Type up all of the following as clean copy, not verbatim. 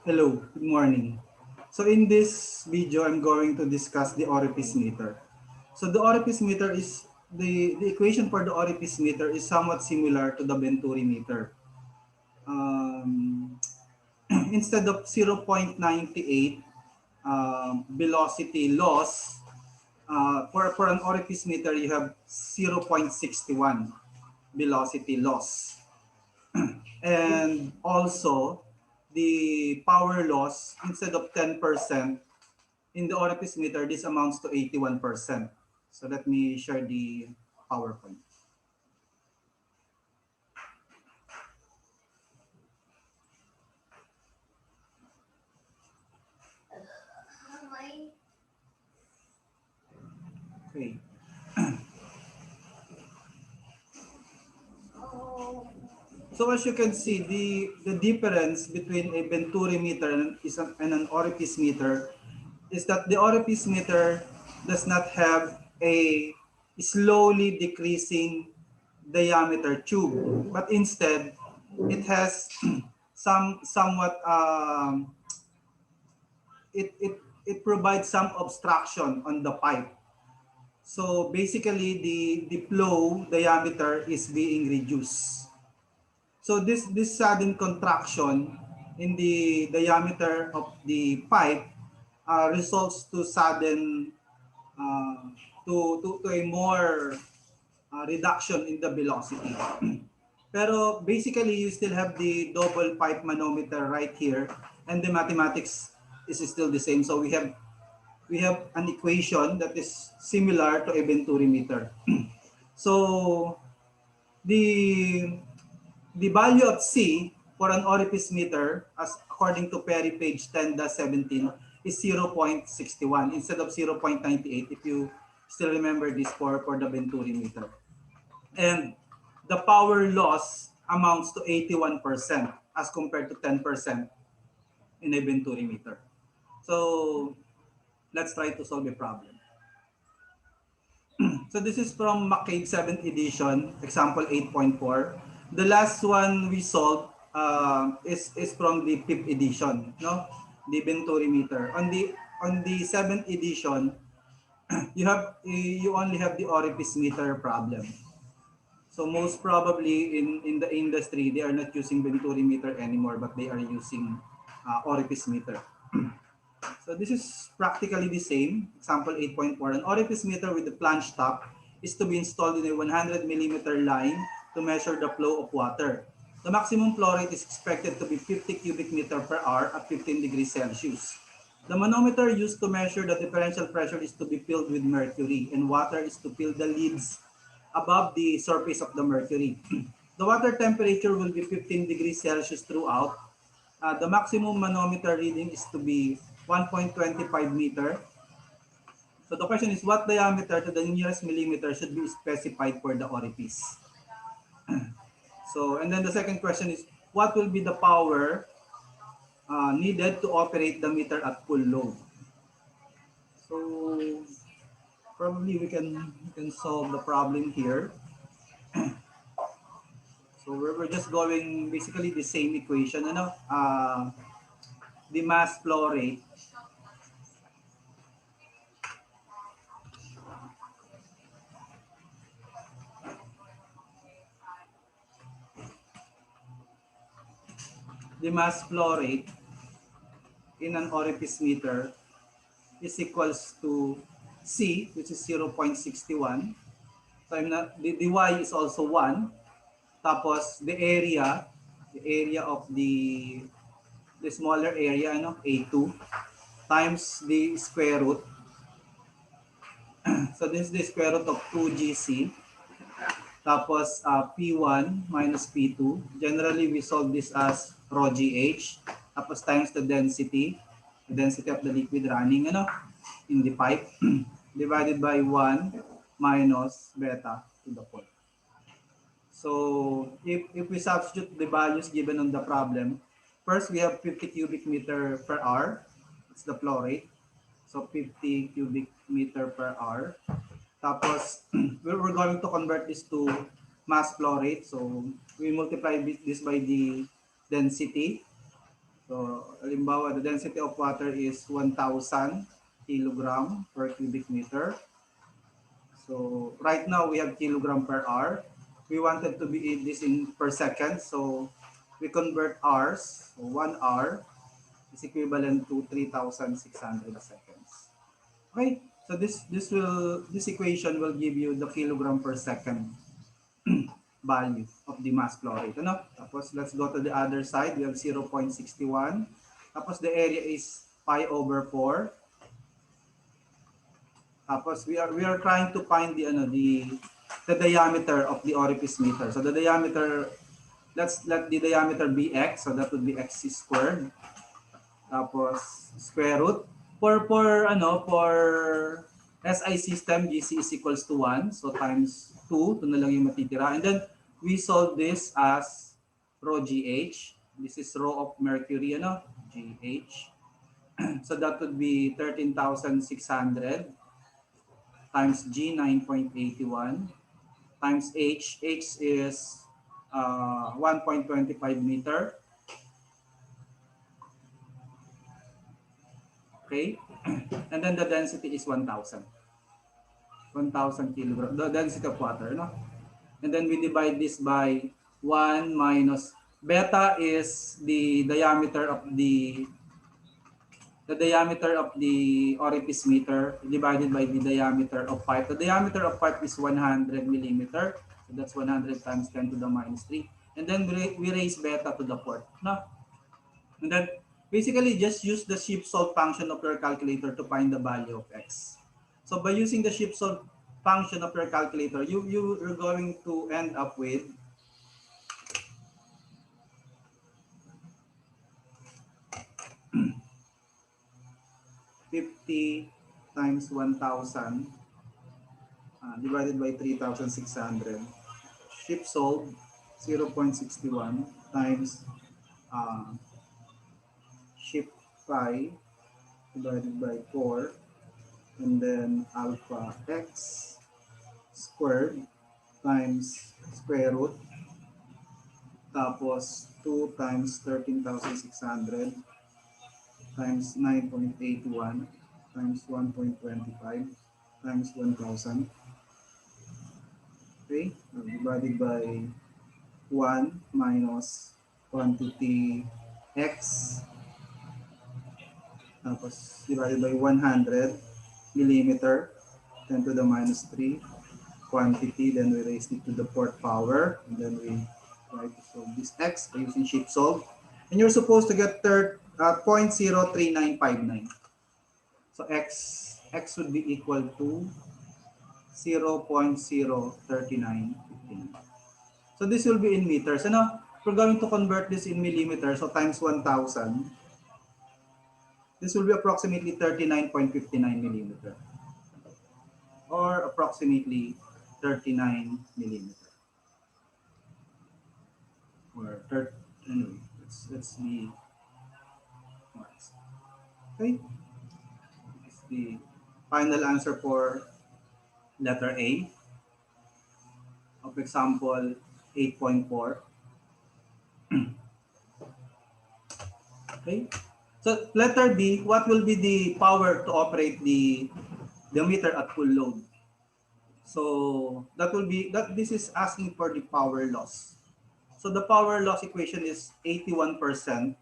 Hello, good morning. So in this video, I'm going to discuss the Orifice meter. So the Orifice meter is the equation for the Orifice meter is somewhat similar to the Venturi meter. Um, Instead of 0.98 velocity loss, for an Orifice meter, you have 0.61 velocity loss. And also, the power loss, instead of 10%, in the orifice meter, this amounts to 81%. So let me share the PowerPoint. Okay. So as you can see, the difference between a Venturi meter and an orifice meter is that the orifice meter does not have a slowly decreasing diameter tube, but instead it has somewhat it provides some obstruction on the pipe. So basically the flow diameter is being reduced. So this sudden contraction in the diameter of the pipe results to sudden uh, to a more reduction in the velocity. Pero basically you still have the double pipe manometer right here, and the mathematics is still the same. So we have an equation that is similar to a Venturi meter. So the the value of C for an orifice meter, as according to Perry page 10-17, is 0.61 instead of 0.98 if you still remember this for the Venturi meter. And the power loss amounts to 81% as compared to 10% in a Venturi meter. So let's try to solve the problem. So this is from McCabe 7th edition, example 8.4. The last one we solved is from the 5th edition, no? The Venturi meter. On the 7th edition, you only have the orifice meter problem. So most probably in the industry, they are not using Venturi meter anymore, but they are using orifice meter. So this is practically the same. Example 8.4. An orifice meter with the plunge top is to be installed in a 100 millimeter line to measure the flow of water. The maximum flow rate is expected to be 50 cubic meter per hour at 15 degrees Celsius. The manometer used to measure the differential pressure is to be filled with mercury, and water is to fill the leads above the surface of the mercury. The water temperature will be 15 degrees Celsius throughout. The maximum manometer reading is to be 1.25 meter. So the question is, what diameter to the nearest millimeter should be specified for the orifice? So, and then the second question is, what will be the power needed to operate the meter at full load? So probably we can solve the problem here. So we're just going basically the same equation, the mass flow rate. The mass flow rate in an orifice meter is equals to C, which is 0.61. So the Y is also 1. Tapos the area of the smaller area, A2, times the square root. So this is the square root of 2GC. Tapos P1 minus P2. Generally, we solve this as rho GH. Tapos times the density of the liquid running in the pipe, divided by 1 minus beta to the 4. So if we substitute the values given on the problem, first we have 50 cubic meter per hour. It's the flow rate. So 50 cubic meter per hour. Tapos, we're going to convert this to mass flow rate. So we multiply this by the density. So, halimbawa, the density of water is 1,000 kilogram per cubic meter. So, right now we have kilogram per hour. We wanted to be this in per second. So, we convert hours. So, 1 hour is equivalent to 3,600 seconds. Okay? So, this equation will give you the kilogram per second value of the mass flow rate. Ano? Tapos, let's go to the other side. We have 0.61. Tapos, the area is pi over 4. Tapos, we are trying to find the diameter of the orifice meter. So, the diameter, let's let the diameter be x. So, that would be x squared. Tapos, square root. For SI system, GC is equals to 1. So, times 2. Ito na lang yung matitira. And then, we solve this as rho GH. This is rho of mercury, GH. So, that would be 13,600 times G, 9.81 times H. H is 1.25 meter. Okay. And then the density is 1,000. 1,000 kilogram, the density of water, no? And then we divide this by 1 minus beta is the diameter of the orifice meter divided by the diameter of pipe. The diameter of pipe is 100 millimeter. So that's 100 times 10 to the minus 3. And then we raise beta to the fourth. No? And then basically just use the ship solve function of your calculator to find the value of x. So by using the ship solve function of your calculator, you're going to end up with 50 times 1,000 divided by 3,600. Ship sold 0.61 times ship pi divided by 4, and then alpha x squared times square root, tapos 2 times 13,600 times 9.81 times 1.25 times 1,000. Okay, divided by 1 minus quantity x, tapos divided by 100 millimeter, 10 to the minus 3 quantity, then we raise it to the fourth power, and then we try to solve this x by using ship solve. And you're supposed to get 0.03959. So x would be equal to 0.03959. So this will be in meters. We're going to convert this in millimeters, so times 1,000. This will be approximately 39.59 millimeter, or approximately 39 millimeter. Or anyway, let's be honest. Okay, it's the final answer for letter A of example 8.4. Okay, so letter B, what will be the power to operate the meter at full load? So this is asking for the power loss. So the power loss equation is 81%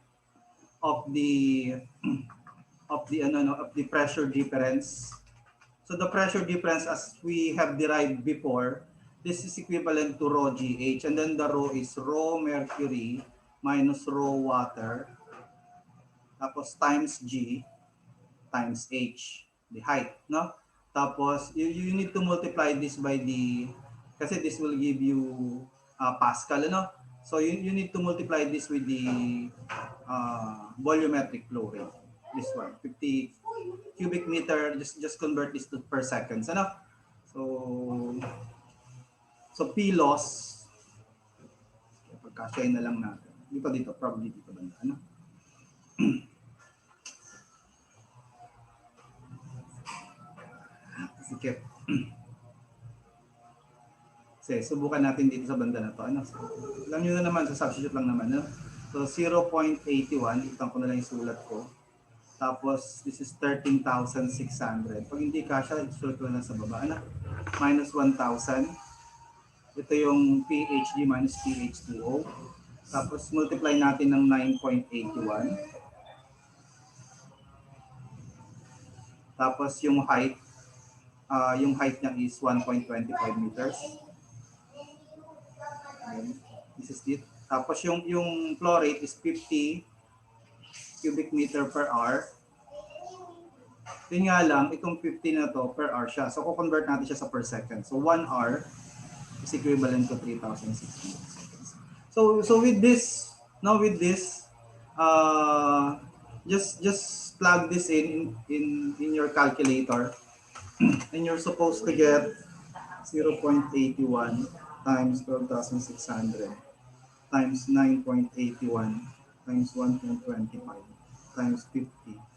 of the of the pressure difference. So the pressure difference, as we have derived before, this is equivalent to rho GH, and then the rho is rho mercury minus rho water, tapos times G times H, the height, no? Tapos you need to multiply this by kasi this will give you Pascal, So you need to multiply this with the volumetric flow rate. This one, 50 cubic meter, just convert this to per seconds, So P loss, pagkasya na lang natin. Dito, probably dito banda, Sikip. Kasi subukan natin dito sa banda na to. So, alam nyo na naman, sa substitute lang naman. So 0.81, itan ko na lang yung sulat ko. Tapos this is 13,600. Pag hindi kasha, isulat ko na lang sa baba. Ano? Minus 1,000. Ito yung PHG minus PH2O. Tapos multiply natin ng 9.81. Tapos yung height niya is 1.25 meters. Okay. This is it. Tapos yung flow rate is 50 cubic meter per hour. Yun nga lang, itong 50 na to per hour siya. So, convert natin siya sa per second. So, 1 hour is equivalent to 3,600 seconds. So with this, now with this, just plug this in your calculator, and you're supposed to get 0.81 times 12,600 times 9.81 times 1.25 times 50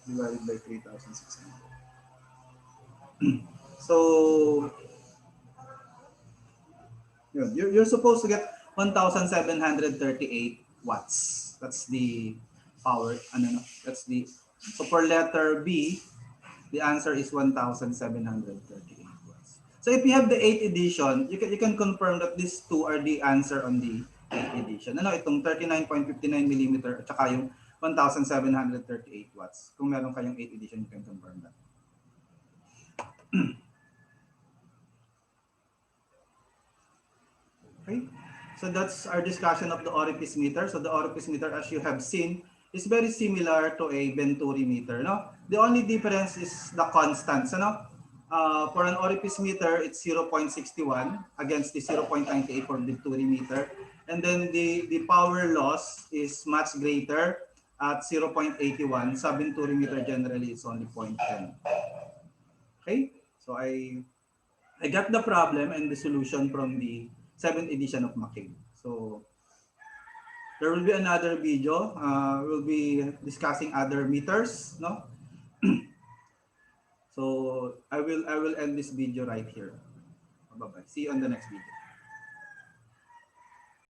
divided by 3,600. So you're supposed to get 1,738 watts. That's the power. That's the, so for letter B, the answer is 1,738 watts. So if you have the 8th edition, you can confirm that these two are the answer on the 8th edition. Itong 39.59 millimeter at saka yung 1,738 watts. Kung meron kayong 8th edition, you can confirm that. Okay, so that's our discussion of the Orifice meter. So the Orifice meter, as you have seen, is very similar to a Venturi meter. No, the only difference is the constants. For an Orifice meter, it's 0.61 against the 0.98 for Venturi meter, and then the power loss is much greater at 0.81. Sa Venturi meter, generally, it's only 0.10. Okay, so I got the problem and the solution from the 7th edition of McCabe. So there will be another video. We'll be discussing other meters, no? So I will end this video right here. Bye bye. See you on the next video.